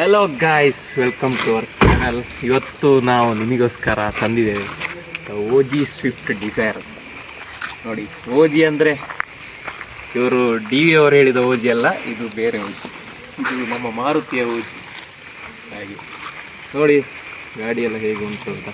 Hello guys, welcome to our channel. ಇವತ್ತು ನಾವು ನಿಮಗೋಸ್ಕರ ತಂದಿದ್ದೇವೆ ಓಜಿ ಸ್ವಿಫ್ಟ್ ಡಿಸೈರ್. ನೋಡಿ, ಓಜಿ ಅಂದರೆ ಇವರು ಡಿ ವಿ ಅವರು ಹೇಳಿದ ಓಜಿ ಅಲ್ಲ, ಇದು ಬೇರೆ ಓಜಿ. ಇದು ನಮ್ಮ ಮಾರುತಿಯ ಓಜಿ. ಹಾಗೆ ನೋಡಿ ಗಾಡಿಯೆಲ್ಲ ಹೇಗೆ ಉಂಟು ಅಂತ.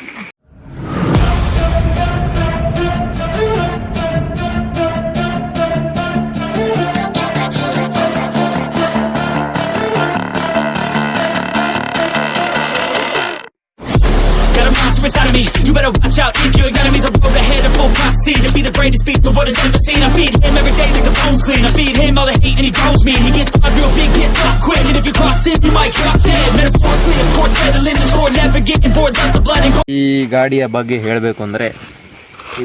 Inside of me, you better watch out. If your enemies are road ahead of full prophecy to be the greatest beast the world has ever seen. I feed him every day like the bones clean. I feed him all the hate and he grows me. And he gets caught real big, gets off quick. And if you cross him, you might drop dead. Metaphorically, of course, settling the score, never getting bored, lots of blood and gore. ಈ ಗಾಡಿಯ ಬಗ್ಗೆ ಹೇಳಬೇಕು ಅಂದರೆ,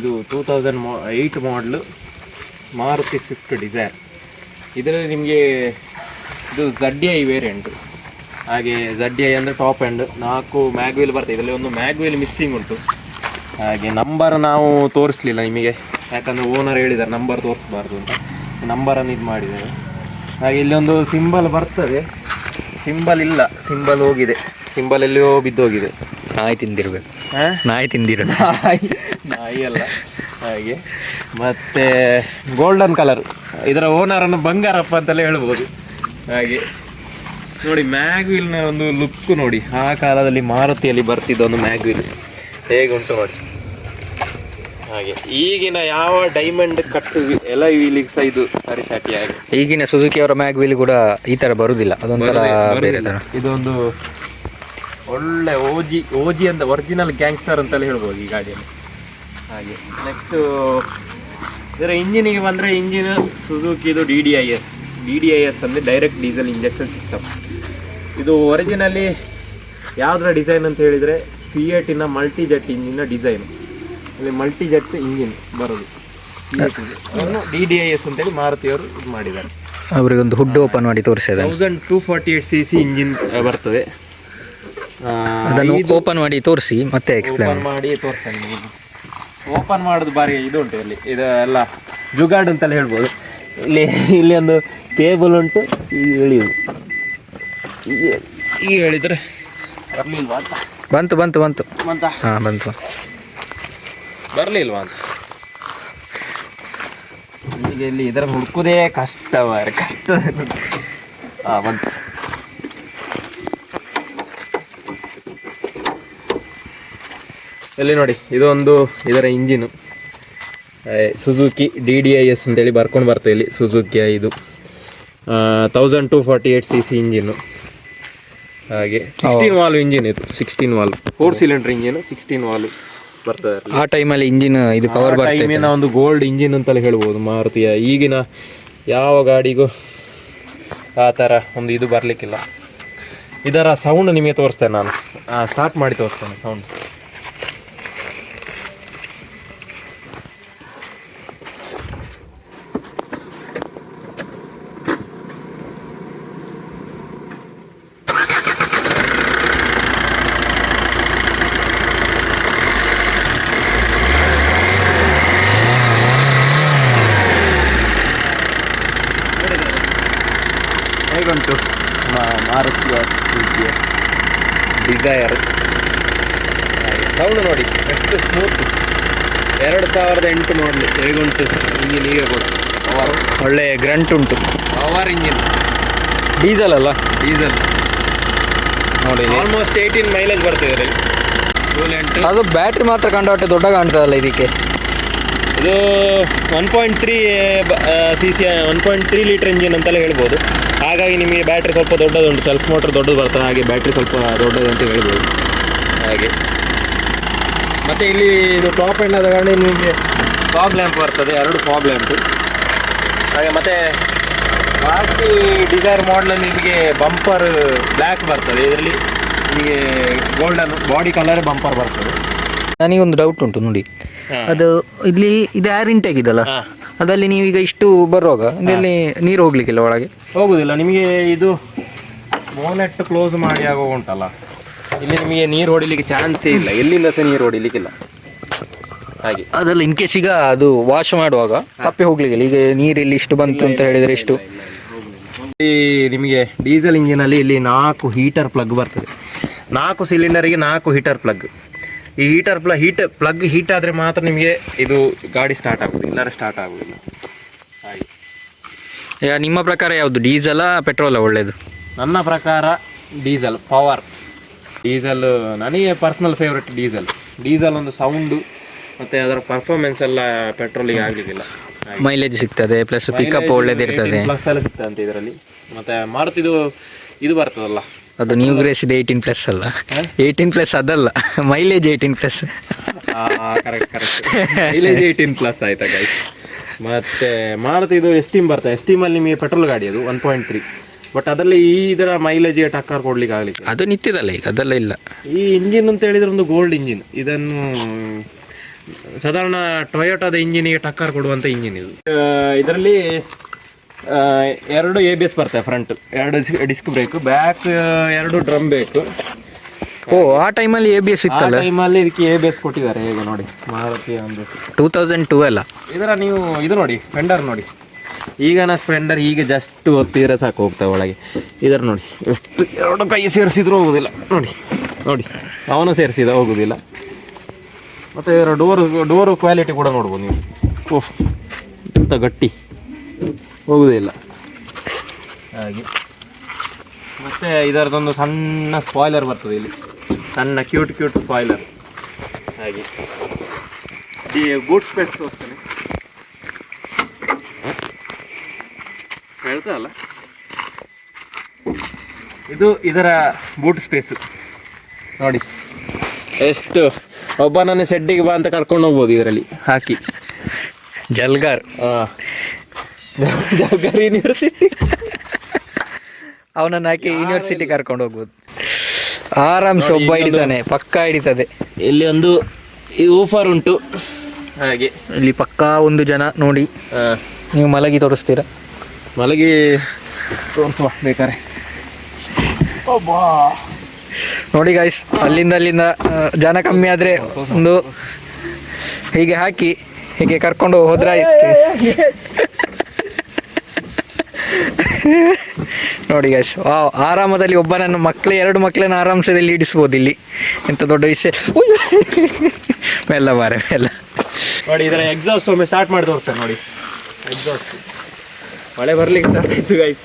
ಇದು 2008 ಮಾಡಲು Maruti Swift Dzire. ಇದರಲ್ಲಿ ನಿಮಗೆ ಇದು ZDI ವೇರಿಯಂಟು. ಹಾಗೆ ZDI ಅಂದರೆ ಟಾಪ್ ಎಂಡ್ 4 ಮ್ಯಾಗ್ವೀಲ್ ಬರ್ತದೆ. ಇದರಲ್ಲಿ ಒಂದು ಮ್ಯಾಗ್ವೀಲ್ ಮಿಸ್ಸಿಂಗ್ ಉಂಟು. ಹಾಗೆ ನಂಬರ್ ನಾವು ತೋರಿಸಲಿಲ್ಲ ನಿಮಗೆ, ಯಾಕಂದರೆ ಓನರ್ ಹೇಳಿದ್ದಾರೆ ನಂಬರ್ ತೋರಿಸ್ಬಾರ್ದು ಅಂತ. ನಂಬರನ್ನು ಇದು ಮಾಡಿದ್ದಾರೆ. ಹಾಗೆ ಇಲ್ಲಿ ಒಂದು ಸಿಂಬಲ್ ಬರ್ತದೆ, ಸಿಂಬಲ್ ಇಲ್ಲ, ಸಿಂಬಲ್ ಹೋಗಿದೆ, ಸಿಂಬಲ್ ಎಲ್ಲಿಯೋ ಬಿದ್ದೋಗಿದೆ. ನಾಯಿ ತಿಂದಿರ್ಬೇಕು. ನಾಯಿ ನಾಯಿ ಅಲ್ಲ. ಹಾಗೆ ಮತ್ತು ಗೋಲ್ಡನ್ ಕಲರ್, ಇದರ ಓನರನ್ನು ಬಂಗಾರಪ್ಪ ಅಂತಲೇ ಹೇಳ್ಬೋದು. ಹಾಗೆ ನೋಡಿ, ಮ್ಯಾಗ್ವೀಲ್ನ ಒಂದು ಲುಕ್ ನೋಡಿ, ಆ ಕಾಲದಲ್ಲಿ ಮಾರುತಿಯಲ್ಲಿ ಬರ್ತಿದ್ದ ಒಂದು ಮ್ಯಾಗ್ವೀಲ್ ಹೇಗೆ ಉಂಟು ನೋಡಿ. ಹಾಗೆ ಈಗಿನ ಯಾವ ಡೈಮಂಡ್ ಕಟ್ಟು ಎಲ್ಲ ವೀಲಿಗೆ ಸಹ ಇದು ಸರಿಸಾಟಿ. ಹಾಗೆ ಈಗಿನ ಸುಜುಕಿ ಅವರ ಮ್ಯಾಗ್ವೀಲ್ ಕೂಡ ಈ ತರ ಬರುವುದಿಲ್ಲ, ಅದೊಂಥರ ಬೇರೆ ತರ. ಇದೊಂದು ಒಳ್ಳೆ ಓಜಿ ಅಂತ ಒರಿಜಿನಲ್ ಗ್ಯಾಂಗ್ಸ್ಟರ್ ಅಂತಲೇ ಹೇಳ್ಬೋದು ಈ ಗಾಡಿಯಲ್ಲಿ. ಹಾಗೆ ನೆಕ್ಸ್ಟು ಇದರ ಇಂಜಿನಿಗೆ ಬಂದರೆ, ಇಂಜಿನ್ ಸುಜುಕಿದು DDIS ಅಂದರೆ ಡೈರೆಕ್ಟ್ ಡೀಸೆಲ್ ಇಂಜೆಕ್ಷನ್ ಸಿಸ್ಟಮ್. ಇದು ಒರಿಜಿನಲಿ ಯಾವುದರ ಡಿಸೈನ್ ಅಂತ ಹೇಳಿದರೆ ಫಿಯೇಟಿನ ಮಲ್ಟಿ ಜೆಟ್ ಇಂಜಿನ ಡಿಸೈನು. ಇಲ್ಲಿ ಮಲ್ಟಿ ಜೆಟ್ ಇಂಜಿನ್ ಬರೋದು DDIS ಅಂತೇಳಿ ಮಾರುತಿಯವರು ಇದು ಮಾಡಿದ್ದಾರೆ. ಅವರಿಗೊಂದು ಹುಡ್ ಓಪನ್ ಮಾಡಿ ತೋರಿಸಿದ್ದಾರೆ. 1248 cc ಇಂಜಿನ್ ಬರ್ತದೆ. ಅದನ್ನು ಓಪನ್ ಮಾಡಿ ತೋರಿಸಿ ಮತ್ತೆ ಎಕ್ಸ್ಪ್ಲೇನ್ ಮಾಡಿ ತೋರಿಸ್ತಾನೆ. ಓಪನ್ ಮಾಡೋದು ಬಾರಿ ಇದು ಉಂಟು ಇಲ್ಲಿ, ಇದು ಎಲ್ಲ ಜುಗಾಡ್ ಅಂತಲೇ ಹೇಳ್ಬೋದು. ಇಲ್ಲಿ ಒಂದು ಕೇಬಲ್ ಉಂಟು, ಈಗ ಎಳಿಯೋದು. ಈಗ ಹೇಳಿದರೆ ಬರಲಿಲ್ವಾ ಅಂತ. ಬಂತು. ಹಾಂ, ಬಂತು. ಬರಲಿಲ್ವಾ ಅಂತ ಈಗ ಇಲ್ಲಿ ಇದರ ಹುಡುಕೋದೇ ಕಷ್ಟ. ಹಾಂ, ಬಂತು. ಇಲ್ಲಿ ನೋಡಿ, ಇದೊಂದು ಇದರ ಇಂಜಿನು ಸುಜುಕಿ DDIS ಅಂತೇಳಿ ಬರ್ಕೊಂಡು ಬರ್ತದೆ ಇಲ್ಲಿ. ಸುಜುಕಿಯ ಇದು 1248 cc ಇಂಜಿನು. ಹಾಗೆ 16 ವಾಲ್ವ್ ಇಂಜಿನ್. ಇದು 16 ವಾಲ್ವ್ 4 ಸಿಲಿಂಡರ್ ಇಂಜಿನ್, 16 ವಾಲ್ವ್ ಬರ್ತದೆ. ಆ ಟೈಮಲ್ಲಿ ಇಂಜಿನ್ ಇದು ಕವರ್ ಟೈಮಿನ ಒಂದು ಗೋಲ್ಡ್ ಇಂಜಿನ್ ಅಂತಲೇ ಹೇಳ್ಬೋದು ಮಾರುತಿಯ. ಈಗಿನ ಯಾವ ಗಾಡಿಗೂ ಆ ಥರ ಒಂದು ಇದು ಬರಲಿಕ್ಕಿಲ್ಲ. ಇದರ ಸೌಂಡ್ ನಿಮಗೆ ತೋರಿಸ್ತೇನೆ ನಾನು, ಸ್ಟಾರ್ಟ್ ಮಾಡಿ ತೋರಿಸ್ತೇನೆ ಸೌಂಡ್. ಹೇಗುಂಟು ಮಾರುತಿಯ ಡಿಸೈರ್ ಸೌಂಡ್ ನೋಡಿ, ಎಷ್ಟು ಸ್ಮೂತ್. 2008 ಮಾಡಲು ಹೇಗುಂಟು ಇಂಜಿನ್. ಈಗ ಕೂಡ ಒಳ್ಳೆ ಗ್ರಂಟ್ ಉಂಟು. ಪವರ್ ಇಂಜಿನ್, ಡೀಸೆಲ್ ಅಲ್ಲ, ಡೀಸೆಲ್ ನೋಡಿ. ಆಲ್ಮೋಸ್ಟ್ 18 ಮೈಲೇಜ್ ಬರ್ತದೆ ಇದರಲ್ಲಿ. ಅದು ಬ್ಯಾಟ್ರಿ ಮಾತ್ರ ಕಂಡಾಟೆ ದೊಡ್ಡ ಕಾಣ್ತದಲ್ಲ ಇದಕ್ಕೆ. ಇದು 1.3 cc 1.3 ಲೀಟರ್ ಇಂಜಿನ್ ಅಂತಲೇ ಹೇಳ್ಬೋದು. ಹಾಗಾಗಿ ನಿಮಗೆ ಬ್ಯಾಟ್ರಿ ಸ್ವಲ್ಪ ದೊಡ್ಡದುಂಟು, ಸೆಲ್ಫ್ ಮೋಟರ್ ದೊಡ್ಡದು ಬರ್ತದೆ. ಹಾಗೆ ಬ್ಯಾಟ್ರಿ ಸ್ವಲ್ಪ ದೊಡ್ಡದು ಅಂತ ಹೇಳ್ಬೋದು. ಹಾಗೆ ಮತ್ತು ಇಲ್ಲಿ ಇದು ಟಾಪ್ ಎಂಡ್ ಆದ ಕಾರಣ ನಿಮಗೆ ಫಾಗ್ ಲ್ಯಾಂಪ್ ಬರ್ತದೆ, 2 ಫಾಗ್ ಲ್ಯಾಂಪು. ಹಾಗೆ ಮತ್ತು ಬಾಕಿ ಡಿಸೈರ್ ಮಾಡಲಲ್ಲಿ ನಿಮಗೆ ಬಂಪರ್ ಬ್ಲ್ಯಾಕ್ ಬರ್ತದೆ. ಇದರಲ್ಲಿ ನಿಮಗೆ ಗೋಲ್ಡನ್ ಬಾಡಿ ಕಲರ್ ಬಂಪರ್ ಬರ್ತದೆ. ನನಗೊಂದು ಡೌಟ್ ಉಂಟು ನೋಡಿ, ಅದು ಇಲ್ಲಿ ಇದು ಏರ್ ಇಂಟೇಕ್ ಇದಲ್ಲ, ಅದಲ್ಲಿ ನೀವೀಗ ಇಷ್ಟು ಬರುವಾಗ ಇದರಲ್ಲಿ ನೀರು ಹೋಗ್ಲಿಕ್ಕಿಲ್ಲ, ಒಳಗೆ ಹೋಗುದಿಲ್ಲ. ನಿಮಗೆ ಇದು ಬೋನೆಟ್ ಕ್ಲೋಸ್ ಮಾಡಿ ಆಗೋ ಉಂಟಲ್ಲ, ಇಲ್ಲಿ ನಿಮಗೆ ನೀರು ಹೊಡಿಲಿಕ್ಕೆ ಚಾನ್ಸೇ ಇಲ್ಲ, ಎಲ್ಲಿಂದ ಸಹ ನೀರು ಹೊಡಿಲಿಕ್ಕಿಲ್ಲ. ಹಾಗೆ ಅದೆಲ್ಲ ಇನ್ ಕೇಸ್ ಈಗ ಅದು ವಾಶ್ ಮಾಡುವಾಗ ತಪ್ಪಿ ಹೋಗ್ಲಿಕ್ಕಿಲ್ಲ. ಈಗ ನೀರಿಲ್ಲಿ ಇಷ್ಟು ಬಂತು ಅಂತ ಹೇಳಿದರೆ ಇಷ್ಟು ಈ ನಿಮಗೆ ಡೀಸೆಲ್ ಇಂಜಿನಲ್ಲಿ ಇಲ್ಲಿ 4 ಹೀಟರ್ ಪ್ಲಗ್ ಬರ್ತದೆ. 4 ಸಿಲಿಂಡರಿಗೆ 4 ಹೀಟರ್ ಪ್ಲಗ್. ಈ ಪ್ಲಗ್ ಹೀಟ್ ಆದರೆ ಮಾತ್ರ ನಿಮಗೆ ಇದು ಗಾಡಿ ಸ್ಟಾರ್ಟ್ ಆಗೋದು, ಇಲ್ಲಾಂದ್ರೆ ಸ್ಟಾರ್ಟ್ ಆಗೋದಿಲ್ಲ. ಹಾಗೆ ನಿಮ್ಮ ಪ್ರಕಾರ ಯಾವುದು, ಡೀಸೆಲಾ ಪೆಟ್ರೋಲಾ ಒಳ್ಳೆಯದು? ನನ್ನ ಪ್ರಕಾರ ಡೀಸೆಲ್ ಪವರ್. ಡೀಸೆಲ್ ನನಗೆ ಪರ್ಸ್ನಲ್ ಫೇವ್ರೆಟ್ ಡೀಸೆಲ್ ಒಂದು ಸೌಂಡು ಮತ್ತು ಅದರ ಪರ್ಫಾರ್ಮೆನ್ಸ್ ಎಲ್ಲ ಪೆಟ್ರೋಲಿಗೆ ಆಗಲಿಕ್ಕಿಲ್ಲ. ಮೈಲೇಜ್ ಸಿಗ್ತದೆ, ಪ್ಲಸ್ ಪಿಕಪ್ ಒಳ್ಳೇದಿರ್ತದೆ, ಪ್ಲಸ್ ಎಲ್ಲ ಸಿಗ್ತದೆ ಅಂತ ಇದರಲ್ಲಿ. ಮತ್ತು ಮಾರುತಿದು ಇದು ಬರ್ತದಲ್ಲ, ಅದು ನ್ಯೂ ಗ್ರೇಸ್ ಇದು 18+ ಅಲ್ಲ, 18+ ಅದಲ್ಲ, ಮೈಲೇಜ್ 18+. ಕರೆಕ್ಟ್ ಮೈಲೇಜ್ 18+ ಆಯ್ತಾ ಗೈಸ್. ಮತ್ತು ಮಾರುತಿದು ಎಸ್ಟೀಮ್ ಬರ್ತದೆ. ಎಸ್ಟೀಮಲ್ಲಿ ನಿಮಗೆ ಪೆಟ್ರೋಲ್ ಗಾಡಿ ಅದು 1.3, ಬಟ್ ಅದರಲ್ಲಿ ಇದರ ಮೈಲೇಜಿಗೆ ಟಕ್ಕರ್ ಕೊಡ್ಲಿಕ್ಕೆ ಆಗಲಿಕ್ಕೆ ಅದು ನಿಂತಿದಲ್ಲ ಈಗ, ಅದೆಲ್ಲ ಇಲ್ಲ. ಈ ಇಂಜಿನ್ ಅಂತ ಹೇಳಿದ್ರೆ ಒಂದು ಗೋಲ್ಡ್ ಇಂಜಿನ್. ಇದನ್ನು ಸಾಧಾರಣ ಟೊಯೋಟಾದ ಇಂಜಿನಿಗೆ ಟಕ್ಕರ್ ಕೊಡುವಂಥ ಇಂಜಿನ್ ಇದು. ಇದರಲ್ಲಿ 2 ABS ಬರ್ತವೆ, front 2 disc brake, back 2 drum ಬೇಕು. ಓ, ಆ ಟೈಮಲ್ಲಿ ABS ಇತ್ತಲ್ಲ? ಟೈಮಲ್ಲಿ ಇದಕ್ಕೆ ABS ಕೊಟ್ಟಿದ್ದಾರೆ. ಹೇಗೆ ನೋಡಿ, ಮಾರುತಿ ಒಂದು 2012 ಇದರ ನೀವು ಇದು ನೋಡಿ, ಸ್ಪೆಂಡರ್ ನೋಡಿ. ಈಗಿನ ಸ್ಪೆಂಡರ್ ಈಗ ಜಸ್ಟ್ ಒತ್ತಿದ್ರೆ ಸಾಕು ಹೋಗ್ತವೆ ಒಳಗೆ. ಇದರ ನೋಡಿ ಎಷ್ಟು 2 ಕೈ ಸೇರಿಸಿದ್ರು ಹೋಗೋದಿಲ್ಲ. ನೋಡಿ ಅವನು ಸೇರಿಸಿದ ಹೋಗೋದಿಲ್ಲ. ಮತ್ತು ಇದರ ಡೋರು ಕ್ವಾಲಿಟಿ ಕೂಡ ನೋಡ್ಬೋದು ನೀವು. ಓಹ್, ಇಂಥ ಗಟ್ಟಿ, ಹೋಗೋದೇ ಇಲ್ಲ ಹಾಗೆ. ಮತ್ತು ಇದರದೊಂದು ಸಣ್ಣ ಸ್ಪಾಯ್ಲರ್ ಬರ್ತದೆ ಇಲ್ಲಿ, ಸಣ್ಣ ಕ್ಯೂಟ್ ಸ್ಪಾಯ್ಲರ್ ಹಾಗೆ. ಈ ಬೂಟ್ ಸ್ಪೇಸ್ ತೋರಿಸ್ತೇನೆ, ಹೇಳ್ತಲ್ಲ, ಇದು ಇದರ ಬೂಟ್ ಸ್ಪೇಸು ನೋಡಿ. ಎಷ್ಟು ಒಬ್ಬನನ್ನು ಶೆಡ್ಡಿಗೆ ಬಾ ಅಂತ ಕರ್ಕೊಂಡು ಹೋಗ್ಬೋದು ಇದರಲ್ಲಿ ಹಾಕಿ. ಜಲ್ಗಾರ್ ಯೂನಿವರ್ಸಿಟಿ ಅವನನ್ನು ಹಾಕಿ ಯೂನಿವರ್ಸಿಟಿ ಕರ್ಕೊಂಡು ಹೋಗ್ಬೋದು ಆರಾಮ್ಸೆ. ಒಬ್ಬ ಹಿಡಿತಾನೆ, ಪಕ್ಕ ಹಿಡಿತದೆ. ಇಲ್ಲಿ ಒಂದು ಈ ಊಫರ್ ಉಂಟು ಹಾಗೆ. ಇಲ್ಲಿ ಪಕ್ಕಾ ಒಂದು ಜನ ನೋಡಿ, ನೀವು ಮಲಗಿ ತೋರಿಸ್ತೀರಾ? ಮಲಗಿ ತೋರಿಸುವ ಬೇಕಾರೆ. ನೋಡಿ ಗಾಯ್ಸ್, ಅಲ್ಲಿಂದ ಜನ ಕಮ್ಮಿ ಆದರೆ ಒಂದು ಹೀಗೆ ಹಾಕಿ ಹೀಗೆ ಕರ್ಕೊಂಡು ಹೋದ್ರೆ ನೋಡಿ ಗಾಯ್ಸ್, ಆರಾಮದಲ್ಲಿ ಒಬ್ಬನನ್ನು 2 ಮಕ್ಕಳನ್ನು ಆರಾಮ್ಸದಲ್ಲಿ ಇಡಿಸ್ಬೋದು ಇಲ್ಲಿ. ಎಂತ ದೊಡ್ಡ ವಿಷಯ. ಮೆಲ್ಲ ನೋಡಿ, ಇದರ ಎಕ್ಸಾಸ್ಟ್ ಒಮ್ಮೆ ಸ್ಟಾರ್ಟ್ ಮಾಡಿ ತೋರಿಸ್ತೇನೆ ನೋಡಿ. ಎಕ್ಸಾಸ್ಟ್ ಮಳೆ ಬರ್ಲಿಕ್ಕೆ ಸ್ಟಾರ್ಟ್ ಆಯ್ತು ಗೈಸ್.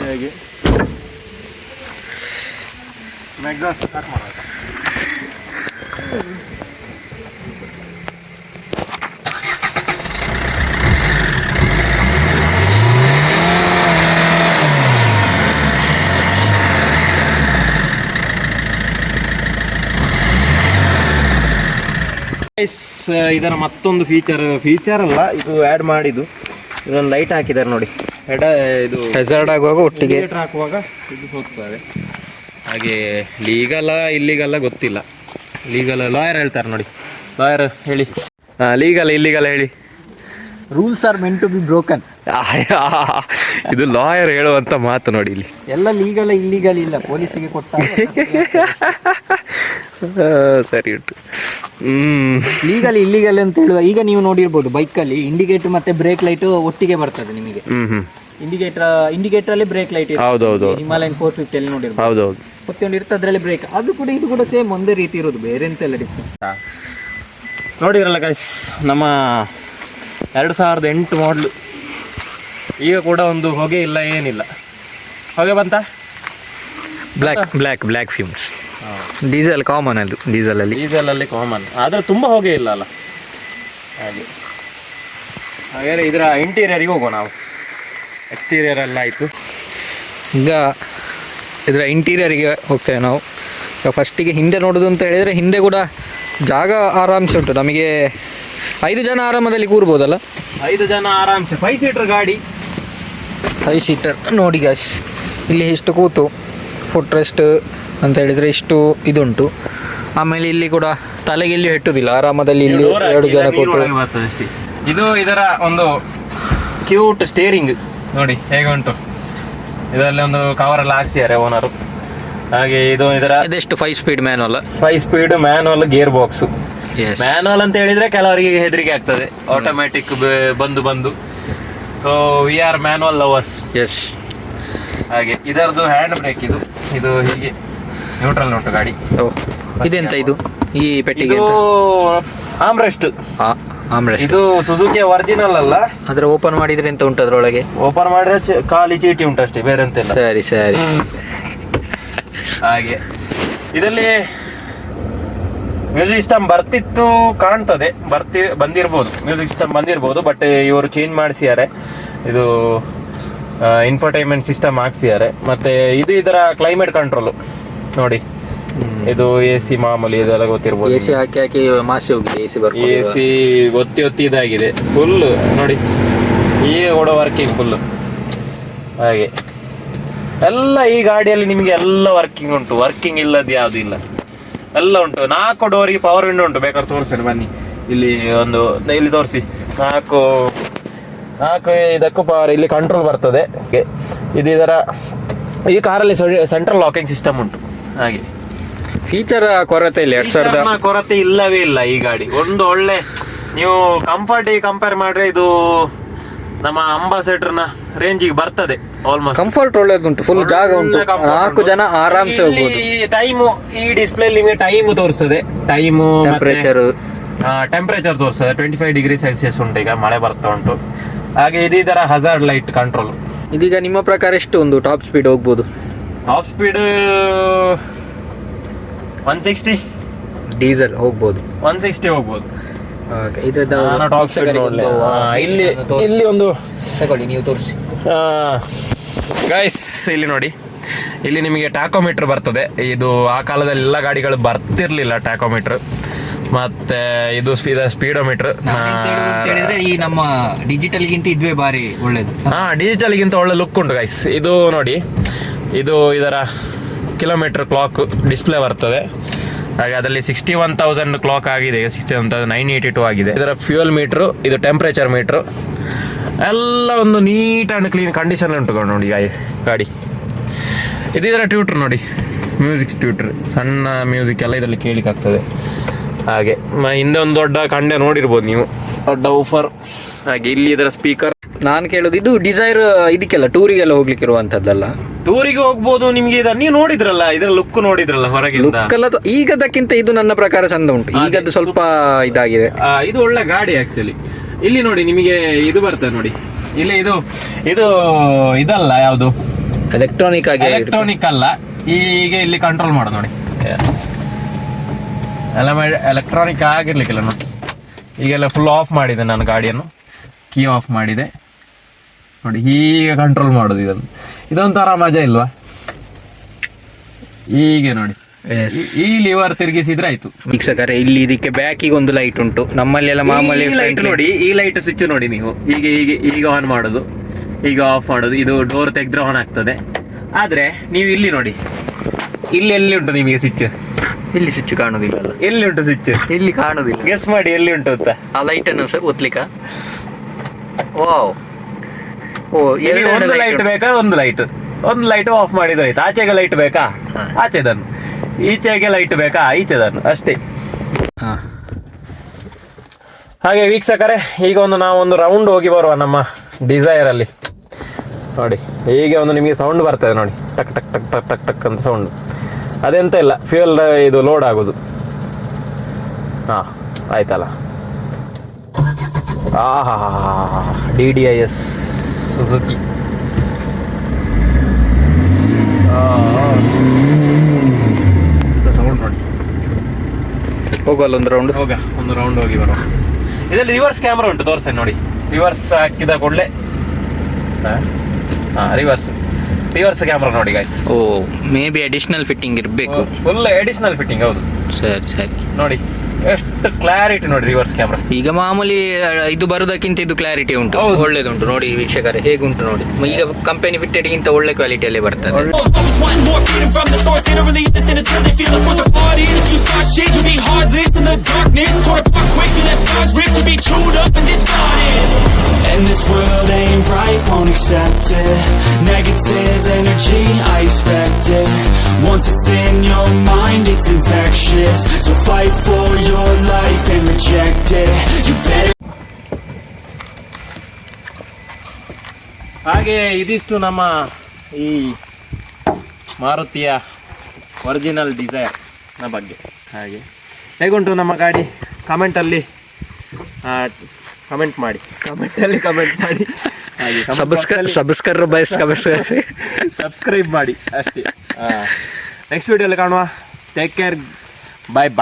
ಹಾಗೆ ಎಕ್ಸಾಸ್ಟ್ ಸ್ಟಾರ್ಟ್ ಮಾಡೋದು. ಇದರ ಮತ್ತೊಂದು ಫೀಚರ್ ಅಲ್ಲ, ಇದು ಆ್ಯಡ್ ಮಾಡಿದ್ದು. ಇದೊಂದು ಲೈಟ್ ಹಾಕಿದ್ದಾರೆ ನೋಡಿ. ಇದು ಹೆಜಾರ್ಡ್ ಆಗುವಾಗ ಒಟ್ಟಿಗೆ ಹಾಕುವಾಗ ಇದು ಹೋಗ್ತದೆ. ಹಾಗೆ ಲೀಗಲ್ಲ ಇಲ್ಲಿಗಲ್ಲ ಗೊತ್ತಿಲ್ಲ. ಲಾಯರ್ ಹೇಳ್ತಾರೆ ನೋಡಿ. ಲಾಯರ್ ಹೇಳಿ, ಲೀಗಲ್ ಇಲ್ಲಿಗಲ್ಲ ಹೇಳಿ. Rules are meant to be broken. ಇದು ಲಾಯರ್ ಹೇಳುವಂತ ಮಾತು ನೋಡಿ. ಇಲ್ಲಿ ಎಲ್ಲ ಲೀಗಲ್ ಇಲ್ಲಿಗಲ್ ಇಲ್ಲ, ಪೊಲೀಸಿಗೆ ಕೊಟ್ಟ ಸರಿ ಉಂಟು. ಲೀಗಲ್ ಇಲ್ಲಿಗಲ್ ಅಂತ ಹೇಳುವ. ಈಗ ನೀವು ನೋಡಿರ್ಬೋದು ಬೈಕಲ್ಲಿ ಇಂಡಿಕೇಟರ್ ಮತ್ತೆ ಬ್ರೇಕ್ ಲೈಟ್ ಒಟ್ಟಿಗೆ ಬರ್ತದೆ ನಿಮಗೆ. ಇಂಡಿಕೇಟರ್ ಅಲ್ಲಿ ಬ್ರೇಕ್ ಲೈಟ್ ಹೌದೌದು. ಹಿಮಾಲಯನ್ 450 ಅಲ್ಲಿ ನೋಡಿರ್ಬೋದು. ಹೌದೌದು, ಪ್ರತಿಯೊಂದು ಇರ್ತದೆ ಅದರಲ್ಲಿ ಬ್ರೇಕ್. ಅದು ಕೂಡ ಇದು ಕೂಡ ಸೇಮ್ ಒಂದೇ ರೀತಿ ಇರೋದು, ಬೇರೆ ಎಂತೆಲ್ಲ ಡಿಫ್ರೆಂಟ್. ನೋಡಿರಲ್ಲ ಗೈಸ್, ನಮ್ಮ 2008 ಮಾಡಲು. ಈಗ ಕೂಡ ಒಂದು ಹೊಗೆ ಇಲ್ಲ, ಏನಿಲ್ಲ. ಹೊಗೆ ಬಂತ ಬ್ಲ್ಯಾಕ್ ಫ್ಯೂಮ್ಸ್. ಡೀಸೆಲ್ ಕಾಮನ್, ಅದು ಡೀಸೆಲಲ್ಲಿ ಕಾಮನ್, ಆದರೆ ತುಂಬ ಹೊಗೆ ಇಲ್ಲ ಅಲ್ಲ ಹಾಗೆ. ಇದರ ಇಂಟೀರಿಯರಿಗೆ ಹೋಗುವ ನಾವು. ಎಕ್ಸ್ಟೀರಿಯರ್ ಎಲ್ಲ ಆಯಿತು, ಈಗ ಇದರ ಇಂಟೀರಿಯರಿಗೆ ಹೋಗ್ತೇವೆ ನಾವು. ಈಗ ಫಸ್ಟಿಗೆ ಹಿಂದೆ ನೋಡೋದು ಅಂತ ಹೇಳಿದರೆ, ಹಿಂದೆ ಕೂಡ ಜಾಗ ಆರಾಮ್ಸೆ ಉಂಟು. ನಮಗೆ 5 ಜನ ಆರಾಮದಲ್ಲಿ ಕೂರ್ಬೋದಲ್ಲ? 5 ಜನ ಆರಾಮ್ಸೆ. 5 ಸೀಟರ್ ಗಾಡಿ, 5 ಸೀಟರ್ ನೋಡಿ ಗಾಯ್ಸ್. ಇಲ್ಲಿ ಇಷ್ಟು ಕೂತು ಫುಟ್ ರೆಸ್ಟ್ ಅಂತ ಹೇಳಿದರೆ ಇಷ್ಟು ಇದುಂಟು. ಆಮೇಲೆ ಇಲ್ಲಿ ಕೂಡ ತಲೆಗೆ ಇಲ್ಲಿ ಹೆಟ್ಟುದಿಲ್ಲ, ಆರಾಮದಲ್ಲಿ ಇಲ್ಲಿ 2 ಜನ ಕೂತು. ಇದು ಇದರ ಒಂದು ಕ್ಯೂಟ್ ಸ್ಟೇರಿಂಗ್ ನೋಡಿ ಹೇಗೆ ಉಂಟು. ಇದರಲ್ಲಿ ಒಂದು ಕವರ್ ಎಲ್ಲ ಹಾಕ್ಸಿದ್ದಾರೆ ಓನರು. ಹಾಗೆ ಇದು ಇದರ ಇದೆಷ್ಟು 5 speed manual. 5 speed manual gear box. Manual ಅಂತ ಹೇಳಿದ್ರೆ ಕೆಲವರಿಗೆ ಹೆದರಿಕೆ ಆಗ್ತದೆ, ಆಟೋಮ್ಯಾಟಿಕ್ ಬಂದು. So we are manual lovers. Yes, ಹಾಗೆ ಇದರದ್ದು ಹ್ಯಾಂಡ್ ಬ್ರೇಕ್ ಇದು ಹೀಗೆ ನ್ಯೂಟ್ರಲ್ ಉಂಟು ಗಾಡಿ. ಇದೆಂತ ಇದು ಈ ಪೆಟ್ಟಿಗೆ? ಇದು ಆಮ್ರೆಸ್ಟ್. ಆಮ್ರೆಸ್ಟ್. ಇದು ಸುಜುಕಿ ಒರಿಜಿನಲ್ ಅಲ್ಲ. ಅದ್ರ ಓಪನ್ ಮಾಡಿದ್ರೆ ಎಂತ ಉಂಟು ಅದ್ರೊಳಗೆ? ಓಪನ್ ಮಾಡಿದ್ರೆ ಖಾಲಿ ಚೀಟಿ ಉಂಟು ಅಷ್ಟೇ, ಬೇರೆ ಎಂತ ಇಲ್ಲ. ಸರಿ ಸರಿ. ಹಾಗೆ ಇದರಲ್ಲಿ ಮ್ಯೂಸಿಕ್ ಸಿಸ್ಟಮ್ ಬರ್ತಿತ್ತು ಕಾಣ್ತದೆ, ಬಂದಿರ್ಬೋದು, ಮ್ಯೂಸಿಕ್ ಸಿಸ್ಟಮ್ ಬಂದಿರ್ಬೋದು. ಬಟ್ ಇವರು ಚೇಂಜ್ ಮಾಡಿಸಿದ್ದಾರೆ. ಇದು ಇನ್ಫರ್ಟೈನ್ಮೆಂಟ್ ಸಿಸ್ಟಮ್ ಹಾಕ್ಸಿದ್ದಾರೆ. ಮತ್ತೆ ಇದು ಇದರ ಕ್ಲೈಮೇಟ್ ಕಂಟ್ರೋಲ್ ನೋಡಿ. ಇದು AC ಮಾಮೂಲಿ ಇದೆಲ್ಲ ಗೊತ್ತಿರ್ಬೋದು. AC ಹಾಕಿ ಹಾಕಿ ಮಾಸಿ ಹೋಗಿದೆ. AC ಒತ್ತಿ ಇದಾಗಿದೆ ಫುಲ್ ನೋಡಿ. ಈಗ ಕೂಡ ವರ್ಕಿಂಗ್ ಫುಲ್. ಹಾಗೆ ಎಲ್ಲ ಈ ಗಾಡಿಯಲ್ಲಿ ನಿಮಗೆ ಎಲ್ಲ ವರ್ಕಿಂಗ್ ಉಂಟು. ವರ್ಕಿಂಗ್ ಇಲ್ಲದ ಯಾವುದು ಇಲ್ಲ, ಎಲ್ಲ ಉಂಟು. 4 ಡೋರಿಗೆ ಪವರ್ ವಿಂಡೋ ಉಂಟು. ಬೇಕಾದ್ರೆ ತೋರಿಸ್ತೇನೆ ಬನ್ನಿ. ಇಲ್ಲಿ ತೋರಿಸಿ. 4 ಇದಕ್ಕೂ ಪವರ್, ಇಲ್ಲಿ ಕಂಟ್ರೋಲ್ ಬರ್ತದೆ. ಇದು ಇದರ ಈ ಕಾರಲ್ಲಿ ಸೆಂಟ್ರಲ್ ಲಾಕಿಂಗ್ ಸಿಸ್ಟಮ್ ಉಂಟು. ಹಾಗೆ ಫೀಚರ್ ಕೊರತೆ ಇಲ್ಲ. 2000 ಕೊರತೆ ಇಲ್ಲವೇ ಇಲ್ಲ ಈ ಗಾಡಿ. ಒಂದು ಒಳ್ಳೆ, ನೀವು ಕಂಫರ್ಟಿಗೆ ಕಂಪೇರ್ ಮಾಡ್ರೆ ಇದು ನಮ್ಮ ಅಂಬಾಸೆಡರ್ನ ರೇಂಜಿಗೆ ಬರ್ತದೆ. ಆಲ್ಮೋಸ್ಟ್ ಕಂಫರ್ಟ್ ಒಳ್ಳೇದುಂಟು, ಫುಲ್ ಜಾಗ ಉಂಟು, 4 ಜನ ಆರಾಮ್ಸೆ ಹೋಗ್ಬೋದು. ಟೈಮು ಈ ಡಿಸ್ಪ್ಲೇ ನಿಮಗೆ ಟೈಮ್ ತೋರಿಸ್ತದೆ. ಟೈಮು, ಟೆಂಪರೇಚರ್ ತೋರಿಸ್ತದೆ. 25 ಡಿಗ್ರಿ ಸೆಲ್ಸಿಯಸ್ ಉಂಟು. ಈಗ ಮಳೆ ಬರ್ತಾ ಉಂಟು. ಹಾಗೆ ಇದರ ಹಜಾರ್ಡ್ ಲೈಟ್ ಕಂಟ್ರೋಲ್. ಇದೀಗ ನಿಮ್ಮ ಪ್ರಕಾರ ಎಷ್ಟು ಒಂದು ಟಾಪ್ ಸ್ಪೀಡ್ ಹೋಗ್ಬೋದು? ಟಾಪ್ ಸ್ಪೀಡ್ 160 ಡೀಸೆಲ್ ಹೋಗ್ಬೋದು. 160 ಹೋಗ್ಬೋದು. ಟಾಪ್ ಸ್ಪೀಡ್ ಇಲ್ಲಿ ಒಂದು ತಗೊಳ್ಳಿ, ನೀವು ತೋರಿಸಿ ಗೈಸ್. ಇಲ್ಲಿ ನೋಡಿ, ಇಲ್ಲಿ ನಿಮಗೆ ಟ್ಯಾಕೋಮೀಟರ್ ಬರ್ತದೆ. ಇದು ಆ ಕಾಲದಲ್ಲಿ ಎಲ್ಲ ಗಾಡಿಗಳು ಬರ್ತಿರ್ಲಿಲ್ಲ ಟ್ಯಾಕೋಮೀಟರ್. ಮತ್ತೆ ಇದು ಸ್ಪೀಡೋಮೀಟರ್. ಈ ನಮ್ಮ ಡಿಜಿಟಲ್ ಗಿಂತ ಇದುವೇ ಬಾರಿ ಒಳ್ಳೇದು. ಡಿಜಿಟಲ್ ಗಿಂತ ಒಳ್ಳೆ ಲುಕ್ ಉಂಟು ಗೈಸ್. ಇದು ನೋಡಿ, ಇದು ಇದರ ಕಿಲೋಮೀಟರ್ ಕ್ಲಾಕ್ ಡಿಸ್ಪ್ಲೇ ಬರ್ತದೆ. ಹಾಗೆ ಅದರಲ್ಲಿ 61,000 ಕ್ಲಾಕ್ ಆಗಿದೆ. 61,982 ಆಗಿದೆ. ಇದರ ಫ್ಯೂಯಲ್ ಮೀಟ್ರು, ಇದು ಟೆಂಪ್ರೇಚರ್ ಮೀಟ್ರು, ಎಲ್ಲ ಒಂದು ನೀಟ್ ಆ್ಯಂಡ್ ಕ್ಲೀನ್ ಕಂಡೀಷನ್ ಉಂಟು ನೋಡಿ ಗಾಡಿ. ಇದು ಇದರ ಟ್ಯೂಟ್ರ್ ನೋಡಿ, ಮ್ಯೂಸಿಕ್ ಟ್ಯೂಟ್ರ್. ಸಣ್ಣ ಮ್ಯೂಸಿಕ್ ಎಲ್ಲ ಇದರಲ್ಲಿ ಕೇಳಿಕಾಗ್ತದೆ. ಹಾಗೆ ಹಿಂದೆ ಒಂದು ದೊಡ್ಡ ಕಂಡೆ ನೋಡಿರ್ಬೋದು ನೀವು, ದೊಡ್ಡ ಊಫರ್. ಹಾಗೆ ಇಲ್ಲಿ ಇದರ ಸ್ಪೀಕರ್. ನಾನು ಕೇಳೋದು, ಇದು ಡಿಸೈರ್ ಇದಕ್ಕೆಲ್ಲ ಟೂರಿಗೆಲ್ಲ ಹೋಗ್ಲಿಕ್ಕೆ ಇರುವಂತದ್ದಲ್ಲ? ಟೂರಿಗೆ ಹೋಗ್ಬೋದು. ನಿಮ್ಗೆ ನೀವು ನೋಡಿದ್ರಲ್ಲ, ಇದರ ಲುಕ್ ನೋಡಿದ್ರಲ್ಲ ಹೊರಗಿಂದ. ಈಗದಕ್ಕಿಂತ ಇದು ನನ್ನ ಪ್ರಕಾರ ಚಂದ ಉಂಟು. ಈಗದ್ದು ಸ್ವಲ್ಪ ಇದಾಗಿದೆ. ಇದು ಒಳ್ಳೆ ಗಾಡಿ ಆಕ್ಚುಲಿ. ಇಲ್ಲಿ ನೋಡಿ, ನಿಮಗೆ ಇದು ಬರ್ತದೆ ನೋಡಿ. ಇಲ್ಲಿ ಇದು ಇದಲ್ಲ, ಯಾವುದು ಎಲೆಕ್ಟ್ರಾನಿಕ್ ಆಗಿ. ಎಲೆಕ್ಟ್ರಾನಿಕ್ ಅಲ್ಲ, ಹೀಗೆ ಇಲ್ಲಿ ಕಂಟ್ರೋಲ್ ಮಾಡೋದು ನೋಡಿ. ಎಲ್ಲ ಎಲೆಕ್ಟ್ರಾನಿಕ್ ಆಗಿರ್ಲಿಕ್ಕಿಲ್ಲ ನೋಡಿ. ಈಗೆಲ್ಲ ಫುಲ್ ಆಫ್ ಮಾಡಿದೆ ನಾನು ಗಾಡಿಯನ್ನು. ಕೀ ಆಫ್ ಮಾಡಿದೆ ನೋಡಿ. ಹೀಗೆ ಕಂಟ್ರೋಲ್ ಮಾಡೋದು. ಇದೊಂಥರ ಮಜಾ ಇಲ್ವಾ? ಹೀಗೆ ನೋಡಿ, ಈ ಲಿವರ್ ತಿರುಗಿಸಿದ್ರೆ ಆಯ್ತು. ವೀಕ್ಷಕರೇ, ಇಲ್ಲಿ ಇದಕ್ಕೆ ಬ್ಯಾಕಿಗೆ ಒಂದು ಲೈಟ್ ಉಂಟು. ನಮ್ಮಲ್ಲಿ ಎಲ್ಲ ಮಾಮೂಲಿ ಲೈಟ್ ನೋಡಿ. ಈ ಲೈಟ್ ಸ್ವಿಚ್ ನೋಡಿ ನೀವು. ಈಗ ಆನ್ ಮಾಡೋದು, ಈಗ ಆಫ್ ಮಾಡೋದು. ಇದು ಡೋರ್ ತೆಗೆದ್ರೆ ಆನ್ ಆಗ್ತದೆ. ಆದ್ರೆ ನೀವು ಇಲ್ಲಿ ನೋಡಿ, ಎಲ್ಲಿ ಉಂಟು ನಿಮಗೆ ಸ್ವಿಚ್? ಇಲ್ಲಿ ಸ್ವಿಚ್ ಕಾಣುದಿಲ್ಲ. ಎಲ್ಲಿ ಉಂಟು ಸ್ವಿಚ್? ಇಲ್ಲಿ ಕಾಣುದಿಲ್ಲ. ಗೆಸ್ ಮಾಡಿ ಎಲ್ಲಿ ಉಂಟು ಅಂತ. ಆ ಲೈಟ್ ಅನ್ನು ಸರ್ ಒತ್ಲಿಕ್ಕ. ಒಂದು ಲೈಟ್ ಬೇಕಾ? ಒಂದು ಲೈಟ್ ಆಫ್ ಮಾಡಿದ್ರೆ ಆಯ್ತು. ಆಚೆಗೆ ಲೈಟ್ ಬೇಕಾ? ಆಚೆದನ್ನು. ಈಚೆಗೆ ಲೈಟ್ ಬೇಕಾ? ಈಚೆದನ್ನು. ಅಷ್ಟೇ. ಹಾಗೆ ವೀಕ್ಷಕರೇ, ಈಗ ನಾವೊಂದು ರೌಂಡ್ ಹೋಗಿ ಬರುವ ನಮ್ಮ ಡಿಸೈರ್ ಅಲ್ಲಿ ನೋಡಿ. ಹೀಗೆ ನಿಮಗೆ ಸೌಂಡ್ ಬರ್ತದೆ ನೋಡಿ, ಟಕ್ ಟಕ್ ಟಕ್ ಟಕ್ ಟಕ್ ಟಕ್ ಅಂತ ಸೌಂಡ್. ಅದೆಂತ ಇಲ್ಲ, ಫ್ಯೂಯಲ್ ಇದು ಲೋಡ್ ಆಗೋದು. ಆಯ್ತಲ್ಲ. DDIS Suzuki. ಸೌಂಡ್ ನೋಡಿ. ಹೋಗಲ್ಲ ಒಂದು ರೌಂಡ್ ಹೋಗಿ ಬರೋ. ಇದರಲ್ಲಿ ರಿವರ್ಸ್ ಕ್ಯಾಮ್ರಾ ಉಂಟು, ತೋರಿಸ್ತೇನೆ ನೋಡಿ. ರಿವರ್ಸ್ ಹಾಕಿದ ಕೂಡಲೇ ರಿವರ್ಸ್ ಕ್ಯಾಮ್ರಾ ನೋಡಿ guys. Maybe additional fitting ಇರಬೇಕು. Full additional fitting. ಹೌದು, ಸರಿ ನೋಡಿ ಎಷ್ಟು ಕ್ಲಾರಿಟಿ ನೋಡಿ ರಿವರ್ಸ್ ಕ್ಯಾಮ್ರಾ. ಈಗ ಮಾಮೂಲಿ ಇದು ಬರುವುದಕ್ಕಿಂತ ಇದು ಕ್ಲಾರಿಟಿ ಉಂಟು, ಒಳ್ಳೇದುಂಟು ನೋಡಿ ವೀಕ್ಷಕರೇ. ಹೇಗುಂಟು ನೋಡಿ. ಈಗ ಕಂಪನಿ ಫಿಟ್ಟೆಡ್ ಗಿಂತ ಒಳ್ಳೆ ಕ್ವಾಲಿಟಿಯಲ್ಲಿ ಬರ್ತದೆ. And this world ain't right, won't accept it. Negative energy, I expect it. Once it's in your mind, it's infectious. So fight for your life and reject it. You better. ಹಾಗೆ ಇದಿಷ್ಟು ನಮ್ಮ ಈ ಮಾರುತಿಯ original ಡಿಸೈರ್ನ ಬಗ್ಗೆ. ಹಾಗೆ ಹೇಗುಂಟು ನಮ್ಮ ಗಾಡಿ ಕಮೆಂಟಲ್ಲಿ comment ಮಾಡಿ ಹಾಗೆ ಸಬ್ಸ್ಕ್ರೈಬ್ ಮಾಡಿ ಅಷ್ಟೇ. ನೆಕ್ಸ್ಟ್ ವಿಡಿಯೋಲಿ ಕಾಣುವ. ಟೇಕ್ ಕೇರ್, ಬಾಯ್ ಬಾಯ್.